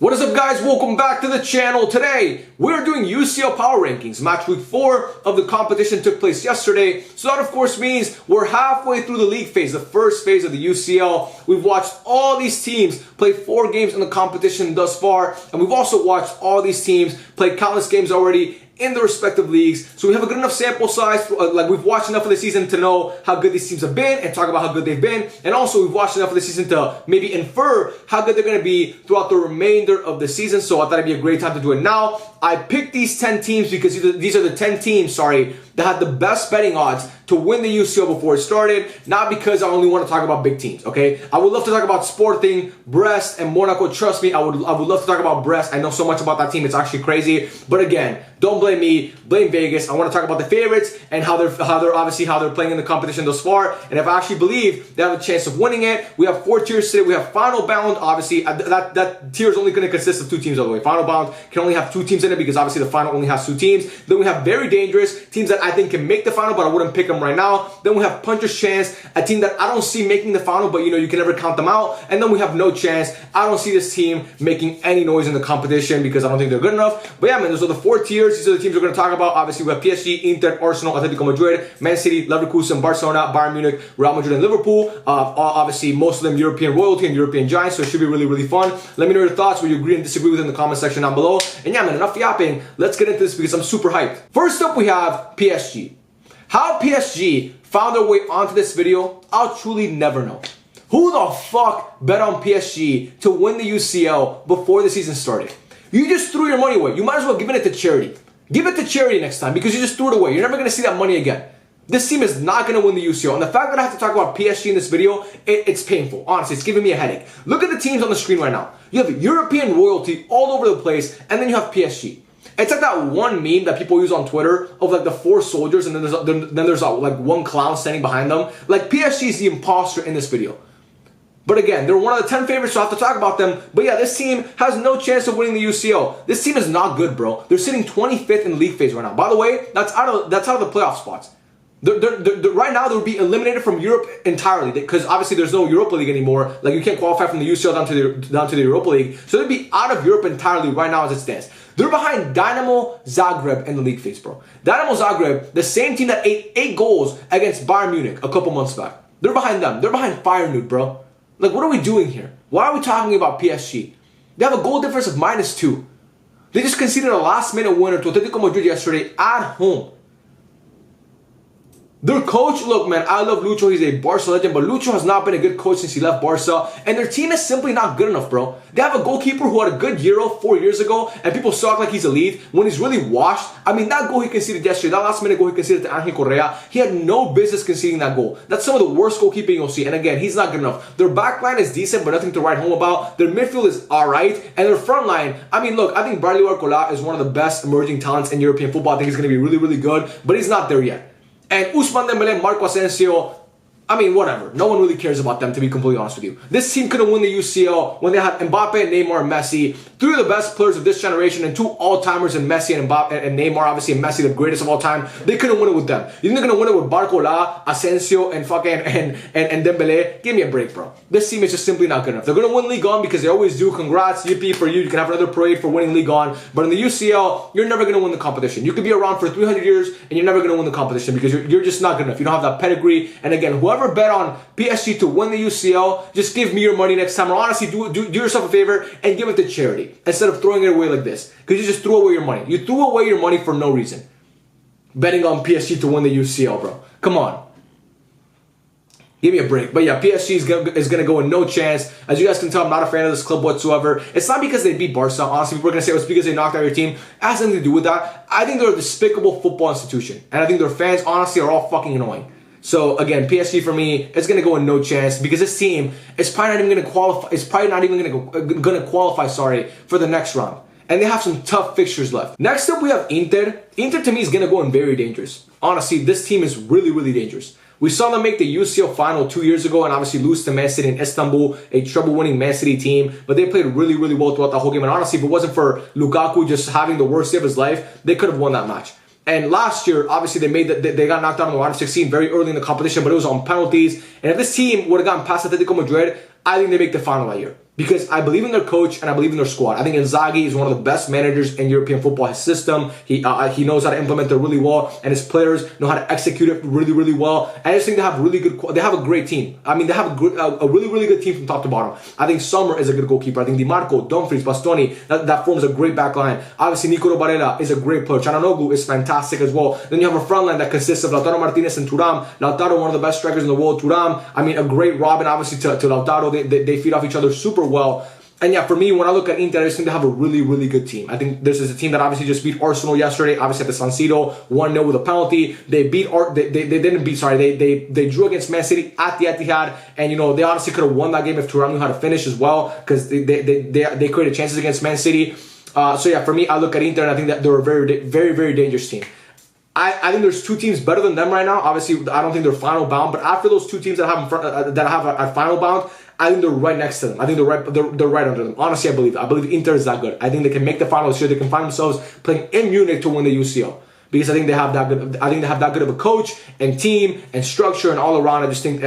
What is up, guys? Welcome back to the channel. Today, we're doing UCL Power Rankings. Match week 4 of the competition took place yesterday. So that, of course, means we're halfway through the league phase, the first phase of the UCL. We've watched all these teams play 4 games in the competition thus far. And we've also watched all these teams play countless games already in the respective leagues. So we have a good enough sample size, we've watched enough of the season to know how good these teams have been and talk about how good they've been. And also we've watched enough of the season to maybe infer how good they're going to be throughout the remainder of the season. So I thought it'd be a great time to do it now. I picked these 10 teams because these are the 10 teams, that had the best betting odds to win the UCL before it started, not because I only want to talk about big teams, okay? I would love to talk about Sporting, Brest, and Monaco. Trust me, I would love to talk about Brest. I know so much about that team, it's actually crazy. But again, don't blame me, blame Vegas. I want to talk about the favorites and how they're playing in the competition thus far. And if I actually believe they have a chance of winning it. We have 4 tiers today. We have Final Bound, obviously. That tier is only going to consist of 2 teams all the way. Final Bound can only have 2 teams in it because obviously the final only has 2 teams. Then we have Very Dangerous, teams that I think can make the final, but I wouldn't pick them right now. Then we have Puncher's Chance, a team that I don't see making the final, but you can never count them out. And then we have No Chance. I don't see this team making any noise in the competition because I don't think they're good enough. But yeah, man, those are the 4 tiers. These are the teams we're going to talk about. Obviously, we have PSG, Inter, Arsenal, Atletico Madrid, Man City, Leverkusen, Barcelona, Bayern Munich, Real Madrid, and Liverpool. Obviously, most of them European royalty and European giants, so it should be really, really fun. Let me know your thoughts, what you agree and disagree with in the comment section down below. And yeah, man, enough yapping. Let's get into this because I'm super hyped. First up, we have PSG. How PSG found their way onto this video, I'll truly never know. Who the fuck bet on PSG to win the UCL before the season started? You just threw your money away. You might as well give it to charity. Give it to charity next time because you just threw it away. You're never going to see that money again. This team is not going to win the UCL. And the fact that I have to talk about PSG in this video, it's painful. Honestly, it's giving me a headache. Look at the teams on the screen right now. You have European royalty all over the place, and then you have PSG. It's like that one meme that people use on Twitter of like the 4 soldiers and then there's like one clown standing behind them. Like PSG is the imposter in this video. But again, they're one of the 10 favorites, so I have to talk about them. But yeah, this team has no chance of winning the UCL. This team is not good, bro. They're sitting 25th in the league phase right now. By the way, that's out of the playoff spots. Right now, they would be eliminated from Europe entirely because obviously there's no Europa League anymore. Like you can't qualify from the UCL down to the Europa League. So they'd be out of Europe entirely right now as it stands. They're behind Dynamo Zagreb in the league phase, bro. Dynamo Zagreb, the same team that ate 8 goals against Bayern Munich a couple months back. They're behind them. They're behind Feyenoord, bro. Like, what are we doing here? Why are we talking about PSG? They have a goal difference of -2. They just conceded a last-minute winner to Atletico Madrid yesterday at home. Their coach, look, man, I love Lucho. He's a Barca legend, but Lucho has not been a good coach since he left Barca. And their team is simply not good enough, bro. They have a goalkeeper who had a good Euro 4 years ago, and people talk like he's elite when he's really washed. I mean, that goal he conceded yesterday, that last-minute goal he conceded to Angel Correa, he had no business conceding that goal. That's some of the worst goalkeeping you'll see. And again, he's not good enough. Their back line is decent, but nothing to write home about. Their midfield is all right. And their front line, I mean, look, I think Bradley Barcola is one of the best emerging talents in European football. I think he's going to be really, really good, but he's not there yet. And Ousmane Dembélé, Marco Asensio, I mean, whatever. No one really cares about them, to be completely honest with you. This team couldn't win the UCL when they had Mbappe, Neymar, and Messi, 3 of the best players of this generation, and 2 all-timers in Messi and Mbappe and Neymar, obviously, and Messi, the greatest of all time. They couldn't win it with them. You think they're gonna win it with Barcola, Asensio, and Dembélé? Give me a break, bro. This team is just simply not good enough. They're gonna win Ligue 1 because they always do. Congrats, yippee for you. You can have another parade for winning Ligue 1. But in the UCL, you're never gonna win the competition. You could be around for 300 years, and you're never gonna win the competition because you're just not good enough. You don't have that pedigree. And again, whoever bet on PSG to win the UCL, just give me your money next time. Or honestly, do yourself a favor and give it to charity instead of throwing it away like this. Because you just threw away your money. You threw away your money for no reason. Betting on PSG to win the UCL, bro. Come on. Give me a break. But yeah, PSG is going to go with no chance. As you guys can tell, I'm not a fan of this club whatsoever. It's not because they beat Barca. Honestly, people are going to say it's because they knocked out your team. It has nothing to do with that. I think they're a despicable football institution. And I think their fans, honestly, are all fucking annoying. So again, PSG for me, it's gonna go in no chance because this team is probably not even gonna qualify. It's probably not even gonna qualify. For the next round, and they have some tough fixtures left. Next up, we have Inter. Inter to me is gonna go in very dangerous. Honestly, this team is really, really dangerous. We saw them make the UCL final 2 years ago and obviously lose to Man City in Istanbul, a treble-winning Man City team. But they played really, really well throughout the whole game. And honestly, if it wasn't for Lukaku just having the worst day of his life, they could have won that match. And last year, obviously, they got knocked out in the round of 16 very early in the competition, but it was on penalties. And if this team would have gotten past Atletico Madrid, I think they make the final that year. because I believe in their coach and I believe in their squad. I think Inzaghi is one of the best managers in European football. His system, he knows how to implement it really well, and his players know how to execute it really, really well. I just think they have they have a great team. I mean, they have a really, really good team from top to bottom. I think Sommer is a good goalkeeper. I think Di Marco, Dumfries, Bastoni, that forms a great back line. Obviously, Nico Barella is a great player. Chananoglu is fantastic as well. Then you have a front line that consists of Lautaro Martinez and Thuram. Lautaro, one of the best strikers in the world. Thuram, I mean, a great Robin, obviously, to Lautaro. They feed off each other super well. And yeah, for me, when I look at Inter, I just think they have a really, really good team. I think this is a team that obviously just beat Arsenal yesterday, obviously at the San Siro, 1-0 with a penalty. They drew against Man City at the Etihad, and they honestly could have won that game if Thuram knew how to finish as well, because they created chances against Man City. So yeah, for me, I look at Inter and I think that they're a very, very, very dangerous team. I think there's two teams better than them right now. Obviously, I don't think they're final bound, but after those two teams that have a final bound, I think they're right next to them. I think they're right under them. Honestly, I believe it. I believe Inter is that good. I think they can make the final this year. They can find themselves playing in Munich to win the UCL, because I think they have that good. I think they have that good of a coach and team and structure and all around. I just think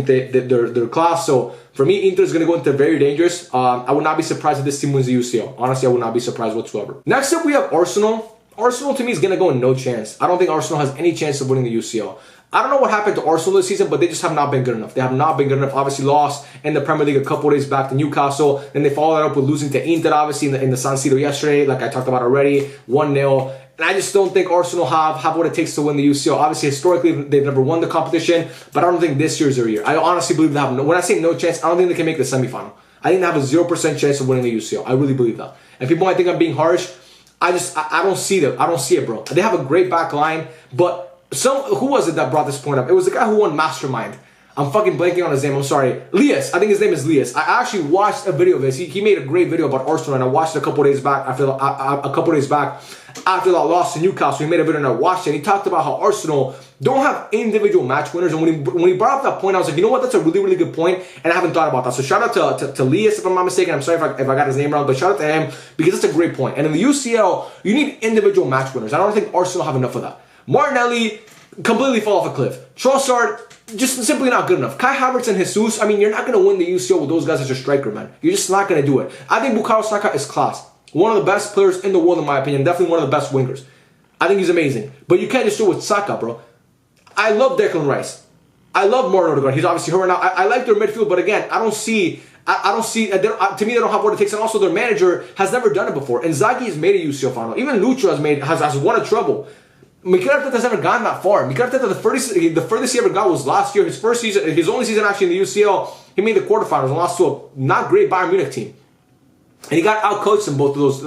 they're class. So for me, Inter is going to go into very dangerous. I would not be surprised if this team wins the UCL. Honestly, I would not be surprised whatsoever. Next up, we have Arsenal. Arsenal to me is going to go in no chance. I don't think Arsenal has any chance of winning the UCL. I don't know what happened to Arsenal this season, but they just have not been good enough. They have not been good enough. Obviously lost in the Premier League a couple of days back to Newcastle. Then they followed that up with losing to Inter, obviously, in the San Siro yesterday, like I talked about already, 1-0. And I just don't think Arsenal have what it takes to win the UCL. Obviously, historically, they've never won the competition, but I don't think this year's their year. I honestly believe they have when I say no chance, I don't think they can make the semifinal. I think they have a 0% chance of winning the UCL. I really believe that. And people might think I'm being harsh. I don't see them. I don't see it, bro. They have a great back line, but who was it that brought this point up? It was the guy who won Mastermind. I'm fucking blanking on his name. I'm sorry. Lias. I think his name is Lias. I actually watched a video of this. He made a great video about Arsenal, and I watched it a couple days back after that loss to Newcastle. He made a video and I watched it. And he talked about how Arsenal don't have individual match winners. And when he brought up that point, I was like, you know what? That's a really, really good point, and I haven't thought about that. So shout out to Lias, if I'm not mistaken. I'm sorry if I got his name wrong, but shout out to him, because that's a great point. And in the UCL, you need individual match winners. I don't think Arsenal have enough of that. Martinelli completely fall off a cliff. Trossard, just simply not good enough. Kai Havertz and Jesus, I mean, you're not going to win the UCL with those guys as your striker, man. You're just not going to do it. I think Bukayo Saka is class. One of the best players in the world, in my opinion. Definitely one of the best wingers. I think he's amazing. But you can't just do it with Saka, bro. I love Declan Rice. I love Martin Odegaard. He's obviously hurt now. I like their midfield, but again, I don't see, to me, they don't have what it takes. And also, their manager has never done it before. Inzaghi has made a UCL final. Even Lucho has won a treble. Mikel Arteta's never gone that far. Mikel Arteta, the furthest he ever got was last year. His first season, his only season actually in the UCL, he made the quarterfinals and lost to a not great Bayern Munich team. And he got outcoached in both of those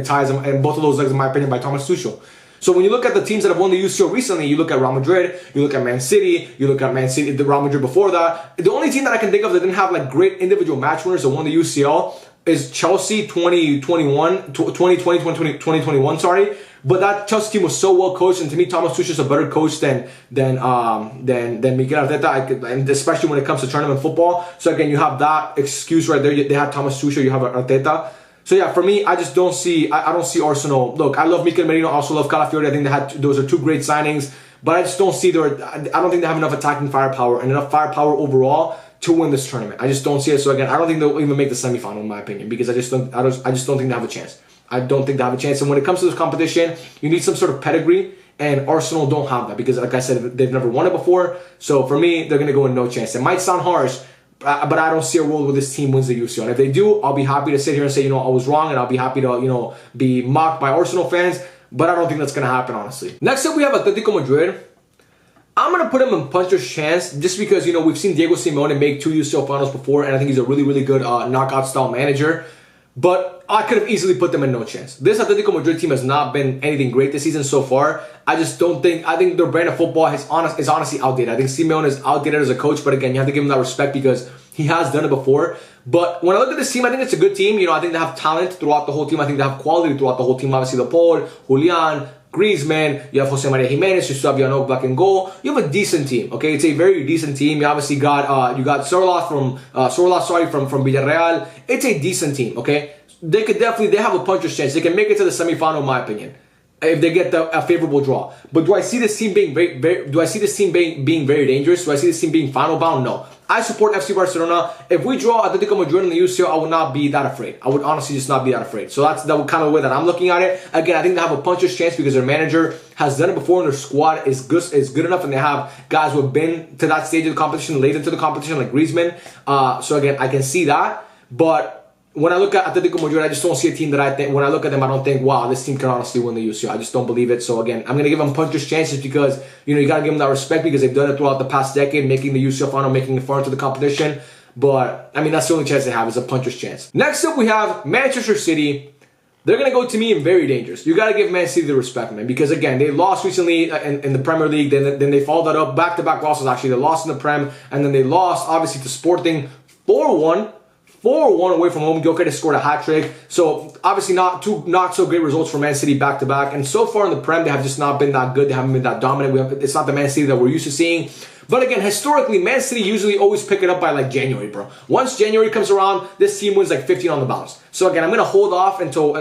ties and both of those legs, in my opinion, by Thomas Tuchel. So when you look at the teams that have won the UCL recently, you look at Real Madrid, you look at Man City, you look at Man City, the Real Madrid before that. The only team that I can think of that didn't have like great individual match winners that won the UCL is Chelsea 2021, sorry. But that Chelsea team was so well coached, and to me, Thomas Tuchel is a better coach than Mikel Arteta, and especially when it comes to tournament football. So again, you have that excuse right there. They have Thomas Tuchel, you have Arteta. So yeah, for me, I just don't see. I don't see Arsenal. Look, I love Mikel Merino. I also love Calafiori. I think those are two great signings. But I just don't see I don't think they have enough attacking firepower and enough firepower overall to win this tournament. I just don't see it. So again, I don't think they'll even make the semifinal, in my opinion, because I just don't think they have a chance. I don't think they have a chance. And when it comes to this competition, you need some sort of pedigree, and Arsenal don't have that, because like I said, they've never won it before. So for me, they're going to go in no chance. It might sound harsh, but I don't see a world where this team wins the UCL. And if they do, I'll be happy to sit here and say, I was wrong, and I'll be happy to, be mocked by Arsenal fans. But I don't think that's going to happen, honestly. Next up, we have Atletico Madrid. I'm going to put him in puncher's chance just because, we've seen Diego Simeone make 2 UCL finals before, and I think he's a really, really good knockout-style manager. But I could have easily put them in no chance. This Atletico Madrid team has not been anything great this season so far. I think their brand of football is honestly outdated. I think Simeone is outdated as a coach, but again, you have to give him that respect because he has done it before. But when I look at this team, I think it's a good team. I think they have talent throughout the whole team. I think they have quality throughout the whole team. Obviously, the Paul, Julian, Griezmann, you have Jose Maria Jimenez, you still have Jan Oblak in goal. You have a decent team, okay? It's a very decent team. You obviously got Sorloth from Villarreal. It's a decent team, okay? They have a puncher's chance. They can make it to the semifinal, in my opinion. if they get a favorable draw. But do I see this team being being very dangerous? Do I see this team being final bound? No. I support FC Barcelona. If we draw Atletico Madrid in the UCL, I would not be that afraid. I would honestly just not be that afraid. So that's the kind of way that I'm looking at it. Again, I think they have a puncher's chance because their manager has done it before and their squad is good enough, and they have guys who have been to that stage of the competition, late into the competition, like Griezmann. So again, I can see that. But when I look at Atletico Madrid, I just don't see a team that I think, when I look at them, I don't think, wow, this team can honestly win the UCL. I just don't believe it. So again, I'm going to give them puncher's chances because, you got to give them that respect because they've done it throughout the past decade, making the UCL final, making it far into the competition. But, I mean, that's the only chance they have is a puncher's chance. Next up, we have Manchester City. They're going to go, to me, in very dangerous. You got to give Man City the respect, man, because, again, they lost recently in the Premier League. Then they followed that up, back-to-back losses, actually. They lost in the Prem, and then they lost, obviously, to Sporting 4-1. 4-1 away from home. Gyökeres scored a hat-trick. So, obviously, not so great results for Man City back-to-back. And so far in the Prem, they have just not been that good. They haven't been that dominant. It's not the Man City that we're used to seeing. But again, historically, Man City usually always pick it up by like January, bro. Once January comes around, this team wins like 15 on the bounce. So again, I'm gonna hold off until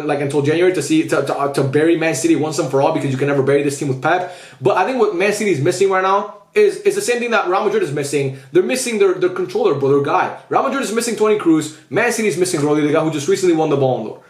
January to bury Man City once and for all, because you can never bury this team with Pep. But I think what Man City is missing right now is the same thing that Real Madrid is missing. They're missing their controller, bro, their guy. Real Madrid is missing Toni Kroos. Man City is missing Rodri, the guy who just recently won the Ballon d'Or.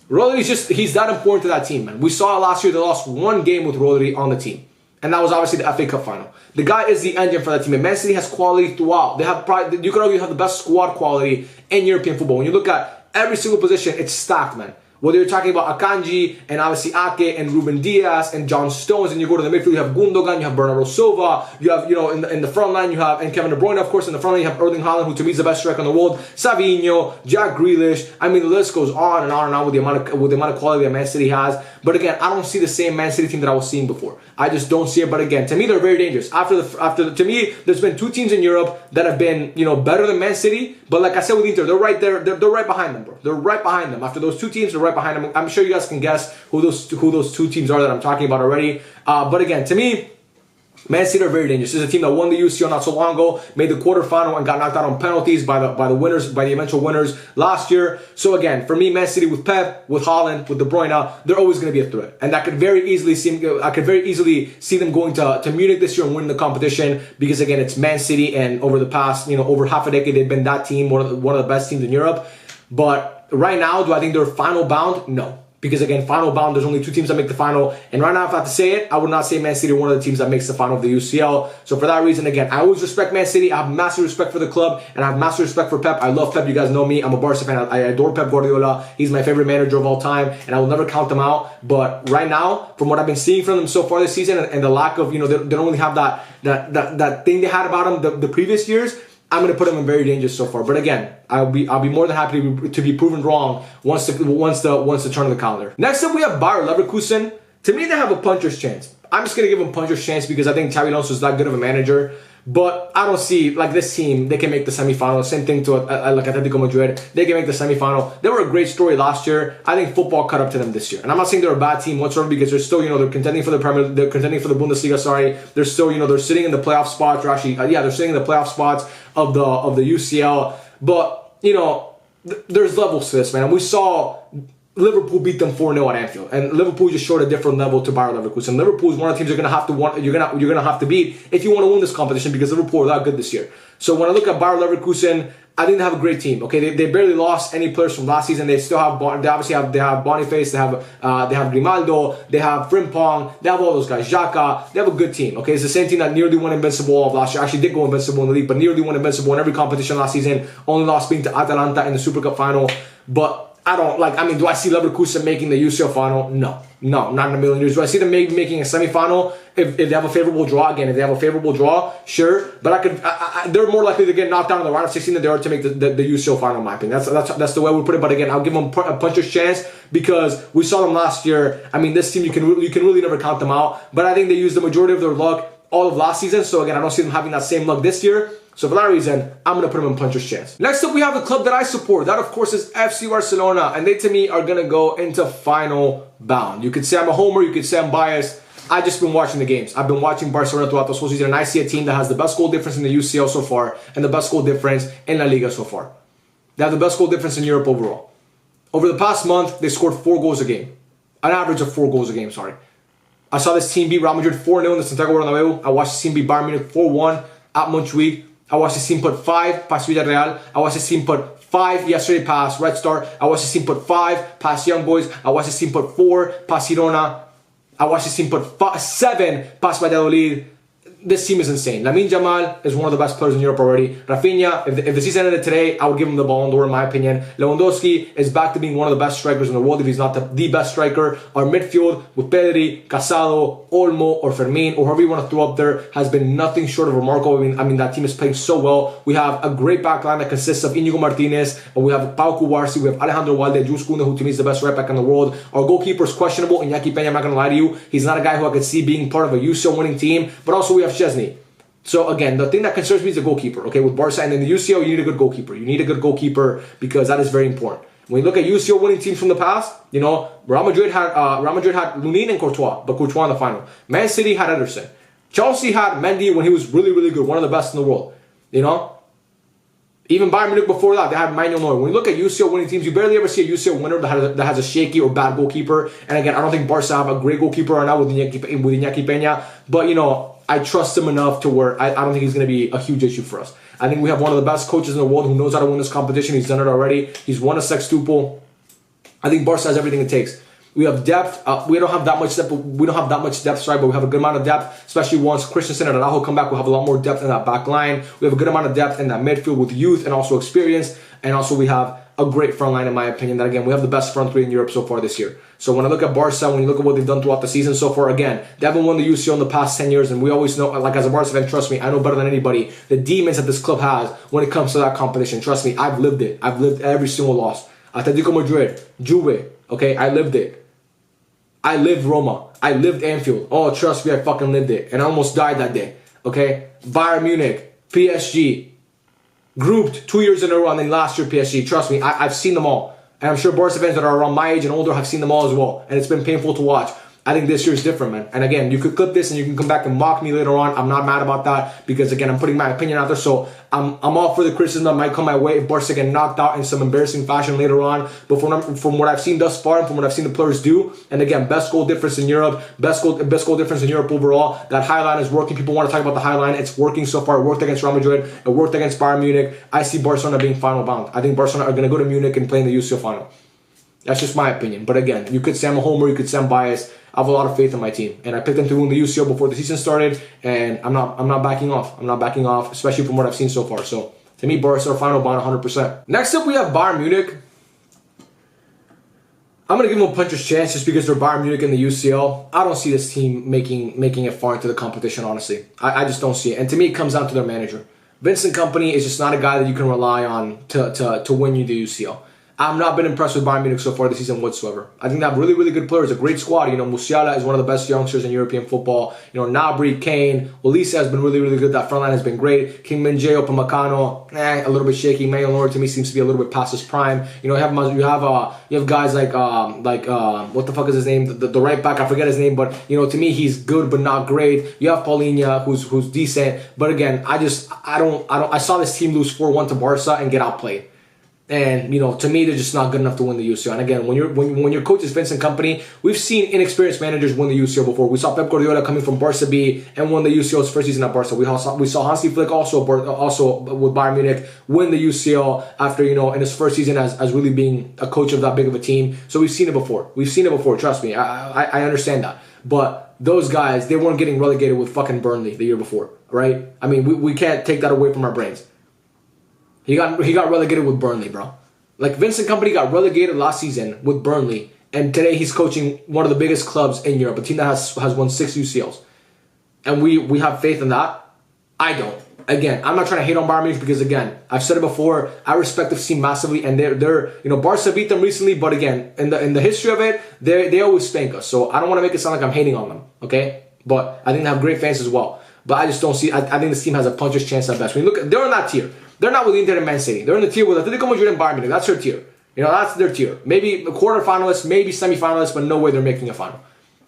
Rodri he's that important to that team, man. We saw last year they lost one game with Rodri on the team. And that was obviously the FA Cup final. The guy is the engine for that team. And Man City has quality throughout. They have you could argue have the best squad quality in European football. When you look at every single position, it's stacked, man. Whether you're talking about Akanji and obviously Ake and Ruben Diaz and John Stones, and you go to the midfield, you have Gundogan, you have Bernardo Silva, you have, in the front line, you have, and Kevin De Bruyne, of course, in the front line, you have Erling Haaland, who to me is the best striker in the world, Savinho, Jack Grealish. I mean, the list goes on and on and on with the amount of quality that Man City has. But again, I don't see the same Man City team that I was seeing before. I just don't see it. But again, to me, they're very dangerous. To me, there's been two teams in Europe that have been, better than Man City. But like I said with Inter, they're right there. They're right behind them, bro. They're right behind them. After those two teams, they're right behind them. I'm sure you guys can guess who those two teams are that I'm talking about already. But again, to me, Man City are very dangerous. This is a team that won the UCL not so long ago, made the quarterfinal and got knocked out on penalties by the winners, by the eventual winners last year. So again, for me, Man City with Pep, with Haaland, with De Bruyne, they're always going to be a threat. And I could very easily see them going to Munich this year and winning the competition, because again, it's Man City, and over the past, over half a decade, they've been that team, one of the best teams in Europe. But right now, do I think they're final bound? No. Because again, final bound, there's only two teams that make the final. And right now, if I have to say it, I would not say Man City one of the teams that makes the final of the UCL. So for that reason, again, I always respect Man City. I have massive respect for the club, and I have massive respect for Pep. I love Pep. You guys know me. I'm a Barca fan. I adore Pep Guardiola. He's my favorite manager of all time, and I will never count them out. But right now, from what I've been seeing from them so far this season, and the lack of, they don't really have that thing they had about them the previous years, I'm going to put them in very dangerous so far. But again, I'll be more than happy to be proven wrong once the turn of the calendar. Next up, we have Bayern Leverkusen. To me, they have a puncher's chance. I'm just going to give them puncher's chance because I think Xabi Alonso is that good of a manager. But I don't see, like, this team, they can make the semifinal. Same thing to like Atletico Madrid. They can make the semifinal. They were a great story last year. I think football caught up to them this year. And I'm not saying they're a bad team whatsoever, because they're still, they're contending for the they're contending for the Bundesliga, sorry. They're still, they're sitting in the playoff spots. Or actually, they're sitting in the playoff spots of the UCL. But, there's levels to this, man. And we saw Liverpool beat them 4-0 at Anfield, and Liverpool just showed a different level to Bayern Leverkusen. Liverpool is one of the teams you're gonna have to beat if you want to win this competition, because Liverpool are that good this year. So when I look at Bayern Leverkusen, I think they have a great team. Okay, they barely lost any players from last season. They still have they have Boniface, they have Grimaldo, they have Frimpong, they have all those guys, Xhaka. They have a good team. Okay, it's the same team that nearly won Invincible of last year. Actually did go Invincible in the league, but nearly won Invincible in every competition last season. Only lost being to Atalanta in the Super Cup final. But do I see Leverkusen making the UCL final? No, not in a million years. Do I see them making a semifinal if they have a favorable draw? Again, if they have a favorable draw, sure. But they're more likely to get knocked out in the round of 16 than they are to make the UCL final, in my opinion. That's the way we put it. But again, I'll give them a puncher's chance because we saw them last year. I mean, this team, you can really never count them out. But I think they used the majority of their luck all of last season. So again, I don't see them having that same luck this year. So for that reason, I'm going to put them in puncher's chance. Next up, we have the club that I support. That, of course, is FC Barcelona. And they, to me, are going to go into final bound. You could say I'm a homer. You could say I'm biased. I've just been watching the games. I've been watching Barcelona throughout this whole season. And I see a team that has the best goal difference in the UCL so far and the best goal difference in La Liga so far. They have the best goal difference in Europe overall. Over the past month, they scored 4 goals a game. an average of 4 goals a game, sorry. I saw this team beat Real Madrid 4-0 in the Santiago Bernabeu. I watched this team beat Bayern Munich 4-1 at Montjuic. I watched this team put 5 past Villarreal. I watched this team put 5 yesterday past Red Star. I watched this team put 5 past Young Boys. I watched this team put 4 past Girona. I watched this team put 7 past Valladolid. This team is insane. Lamine Yamal is one of the best players in Europe already. Rafinha, if the season ended today, I would give him the Ballon d'Or in my opinion. Lewandowski is back to being one of the best strikers in the world if he's not the best striker. Our midfield with Pedri, Casado, Olmo, or Fermin, or whoever you want to throw up there, has been nothing short of remarkable. I mean that team is playing so well. We have a great back line that consists of Íñigo Martinez, and we have Pau Cubarsí, we have Alejandro Valde, Jules Koundé, who to me is the best right back in the world. Our goalkeeper is questionable, Iñaki Peña, I'm not going to lie to you. He's not a guy who I could see being part of a UCL winning team, but also we have Szczesny. So again, the thing that concerns me is the goalkeeper, okay, with Barca. And in the UCL, you need a good goalkeeper. You need a good goalkeeper because that is very important. When you look at UCL winning teams from the past, you know, Real Madrid had Lunin and Courtois, but Courtois in the final. Man City had Ederson. Chelsea had Mendy when he was really, really good, one of the best in the world, you know. Even Bayern Munich before that, they had Manuel Neuer. When you look at UCL winning teams, you barely ever see a UCL winner that has a shaky or bad goalkeeper. And again, I don't think Barca have a great goalkeeper right now with Iñaki Peña, but you know, I trust him enough to where I don't think he's going to be a huge issue for us. I think we have one of the best coaches in the world who knows how to win this competition. He's done it already. He's won a sextuple. I think Barca has everything it takes. We have depth. We don't have that much depth. We don't have that much depth, sorry, but we have a good amount of depth, especially once Christensen and Araujo come back. We'll have a lot more depth in that back line. We have a good amount of depth in that midfield with youth and also experience. And also we have a great front line, in my opinion. That again, we have the best front three in Europe so far this year. So when I look at Barca, when you look at what they've done throughout the season so far, again, they haven't won the UCL in the past 10 years, and we always know, like as a Barca fan, trust me, I know better than anybody the demons that this club has when it comes to that competition. Trust me, I've lived it. I've lived every single loss. Atletico Madrid, Juve, okay, I lived it. I lived Roma. I lived Anfield. Oh, trust me, I fucking lived it. And I almost died that day, okay? Bayern Munich, PSG, grouped 2 years in a row, and then last year PSG. Trust me, I've seen them all. And I'm sure Barca fans that are around my age and older have seen them all as well. And it's been painful to watch. I think this year is different, man. And again, you could clip this and you can come back and mock me later on. I'm not mad about that because, again, I'm putting my opinion out there. So I'm all for the criticism that might come my way if Barca get knocked out in some embarrassing fashion later on. But from what I've seen thus far and from what I've seen the players do, and again, best goal difference in Europe, best goal difference in Europe overall. That high line is working. People want to talk about the high line. It's working so far. It worked against Real Madrid. It worked against Bayern Munich. I see Barcelona being final bound. I think Barcelona are going to go to Munich and play in the UCL final. That's just my opinion. But again, you could say I'm a homer, you could say I'm biased. I have a lot of faith in my team. And I picked them to win the UCL before the season started. And I'm not backing off. I'm not backing off, especially from what I've seen so far. So, to me, Barca are final bound 100%. Next up, we have Bayern Munich. I'm going to give them a puncher's chance just because they're Bayern Munich in the UCL. I don't see this team making it far into the competition, honestly. I just don't see it. And to me, it comes down to their manager. Vincent Kompany is just not a guy that you can rely on to win you the UCL. I've not been impressed with Bayern Munich so far this season whatsoever. I think they have really, really good players, a great squad. You know, Musiala is one of the best youngsters in European football. You know, Gnabry, Kane, Olise has been really, really good. That front line has been great. Kim Min-jae, Upamecano, a little bit shaky. Manuel Neuer to me seems to be a little bit past his prime. You know, you have guys like what the fuck is his name? The right back, I forget his name, but you know, to me he's good but not great. You have Paulinho, who's decent, but again, I saw this team lose 4-1 to Barca and get outplayed. And, you know, to me, they're just not good enough to win the UCL. And again, when your coach is Vincent Kompany, we've seen inexperienced managers win the UCL before. We saw Pep Guardiola coming from Barca B and won the UCL's first season at Barca. We saw Hansi Flick also with Bayern Munich win the UCL after, you know, in his first season as really being a coach of that big of a team. So we've seen it before. Trust me. I understand that. But those guys, they weren't getting relegated with fucking Burnley the year before, right? I mean, we can't take that away from our brains. He got relegated with Burnley, bro. Like, Vincent Kompany got relegated last season with Burnley, and today he's coaching one of the biggest clubs in Europe, a team that has won 6 UCLs. And we have faith in that? I don't. Again, I'm not trying to hate on Bayern Munich because, again, I've said it before, I respect the team massively, and they're you know, Barca beat them recently, but again, in the history of it, they always spank us. So I don't want to make it sound like I'm hating on them, okay? But I think they have great fans as well. But I just don't see, I think this team has a puncher's chance at best. When you look, they're in that tier. They're not with Inter and Man City. They're in the tier with Atletico Madrid and Bayern Munich. That's their tier. You know, that's their tier. Maybe a quarterfinalist, maybe semifinalist, but no way they're making a final.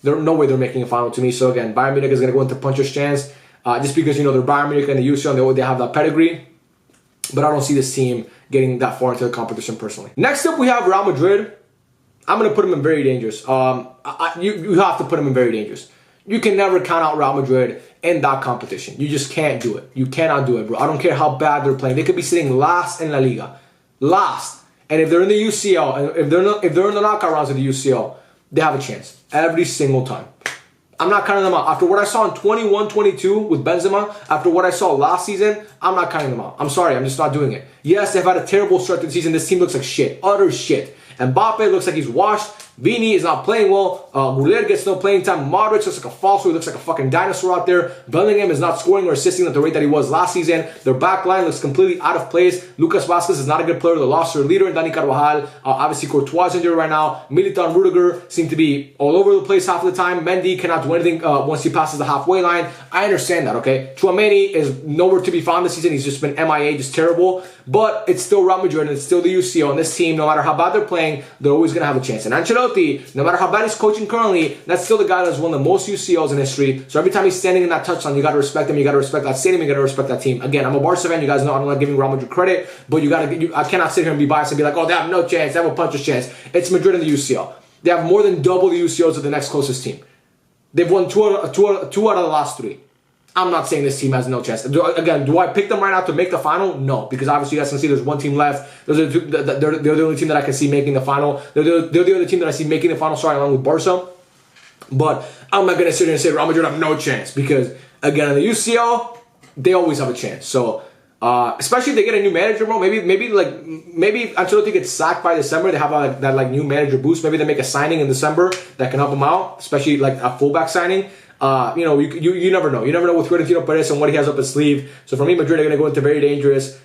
No way they're making a final to me. So again, Bayern Munich is going to go into puncher's chance just because, you know, they're Bayern Munich and the UCL and they have that pedigree. But I don't see this team getting that far into the competition personally. Next up, we have Real Madrid. I'm going to put them in very dangerous. You have to put them in very dangerous. You can never count out Real Madrid in that competition. You just can't do it. You cannot do it, bro. I don't care how bad they're playing. They could be sitting last in La Liga. Last. And if they're in the UCL, and if they're in the knockout rounds of the UCL, they have a chance. Every single time. I'm not counting them out. After what I saw in 21-22 with Benzema, after what I saw last season, I'm not counting them out. I'm sorry, I'm just not doing it. Yes, they've had a terrible start to the season. This team looks like shit. Utter shit. Mbappe looks like he's washed. Vini is not playing well. Guler gets no playing time. Modric looks like a falso. He looks like a fucking dinosaur out there. Bellingham is not scoring or assisting at the rate that he was last season. Their back line looks completely out of place. Lucas Vazquez is not a good player. They lost their leader in Dani Carvajal. Obviously, Courtois is injured right now. Militao and Rudiger seem to be all over the place half of the time. Mendy cannot do anything once he passes the halfway line. I understand that, okay? Tchouameni is nowhere to be found this season. He's just been MIA, just terrible. But it's still Real Madrid and it's still the UCL. And this team, no matter how bad they're playing, they're always going to have a chance. And Ancelotti, no matter how bad he's coaching currently, that's still the guy that's won the most UCLs in history. So every time he's standing in that touchline, you got to respect him. You got to respect that stadium. You got to respect that team. Again, I'm a Barca fan. You guys know I'm not giving Real Madrid credit, but I cannot sit here and be biased and be like, oh, they have no chance. They have a puncher's chance. It's Madrid and the UCL. They have more than double the UCLs of the next closest team. They've won two out of the last three. I'm not saying this team has no chance. Again, do I pick them right now to make the final? No, because obviously you guys can see there's one team left. They're the only team that I can see making the final. They're the other team that I see making the final, sorry, along with Barca. But I'm not going to sit here and say Real Madrid have no chance because, again, in the UCL, they always have a chance. So, especially if they get a new manager, bro. Maybe Ancelotti gets sacked by December. They have that new manager boost. Maybe they make a signing in December that can help them out, especially like a fullback signing. You never know. You never know with Florentino Perez and what he has up his sleeve. So for me, Madrid are going to go into very dangerous.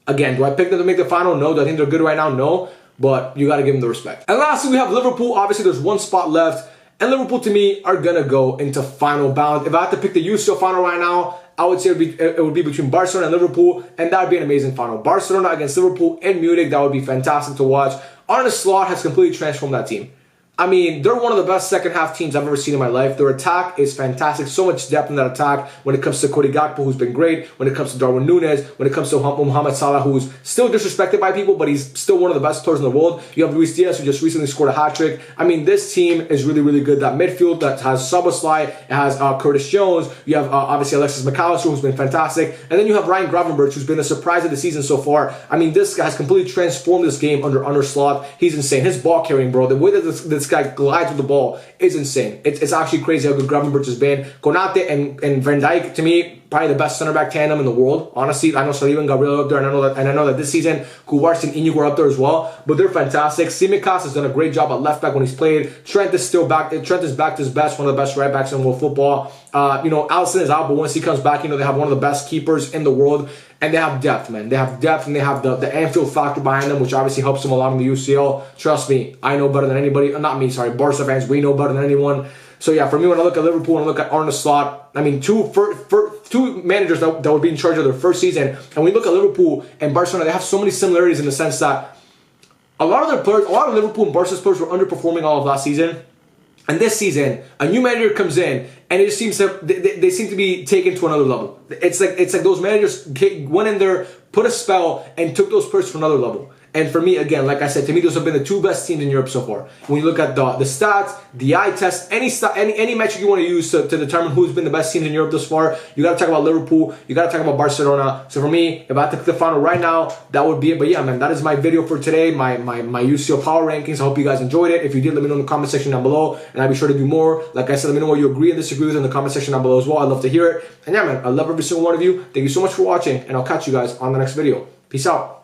Again, do I pick them to make the final? No. Do I think they're good right now? No. But you got to give them the respect. And lastly, we have Liverpool. Obviously, there's one spot left. And Liverpool, to me, are going to go into final bound. If I had to pick the UCL final right now, I would say it would be between Barcelona and Liverpool. And that would be an amazing final. Barcelona against Liverpool in Munich. That would be fantastic to watch. Arne Slot has completely transformed that team. I mean, they're one of the best second-half teams I've ever seen in my life. Their attack is fantastic. So much depth in that attack when it comes to Cody Gakpo, who's been great. When it comes to Darwin Núñez. When it comes to Mohamed Salah, who's still disrespected by people, but he's still one of the best players in the world. You have Luis Diaz, who just recently scored a hat-trick. I mean, this team is really, really good. That midfield that has Szoboszlai, it has Curtis Jones. You have, obviously, Alexis McAllister, who's been fantastic. And then you have Ryan Gravenberch, who's been the surprise of the season so far. I mean, this guy has completely transformed this game under Arne Slot. He's insane. His ball carrying, bro. The way that this guy glides with the ball is insane. It's actually crazy how good Gravenberch has been. Konate and Van Dijk, to me, probably the best center back tandem in the world. Honestly, I know Saliba and Gabriel are up there, and I know that this season Kuwars and Inigo are up there as well. But they're fantastic. Tsimikas has done a great job at left back when he's played. Trent is still back. Trent is back to his best, one of the best right backs in world football. Alisson is out, but once he comes back, they have one of the best keepers in the world. And they have depth, man. They have depth, and they have the Anfield factor behind them, which obviously helps them along the UCL. Trust me, I know better than anybody. Not me, sorry. Barca fans, we know better than anyone. So yeah, for me, when I look at Liverpool and I look at Arne Slot, I mean, two managers that would be in charge of their first season. And when we look at Liverpool and Barcelona, they have so many similarities in the sense that a lot of their players, a lot of Liverpool and Barca's players were underperforming all of last season. And this season, a new manager comes in, and it just seems to they seem to be taken to another level. It's like those managers went in there, put a spell, and took those players to another level. And for me, again, like I said, to me, those have been the two best teams in Europe so far. When you look at the stats, the eye test, any metric you want to use to determine who's been the best teams in Europe thus far, you got to talk about Liverpool, you got to talk about Barcelona. So for me, if I had to pick the final right now, that would be it. But yeah, man, that is my video for today, my UCL Power Rankings. I hope you guys enjoyed it. If you did, let me know in the comment section down below, and I'll be sure to do more. Like I said, let me know what you agree and disagree with in the comment section down below as well. I'd love to hear it. And yeah, man, I love every single one of you. Thank you so much for watching, and I'll catch you guys on the next video. Peace out.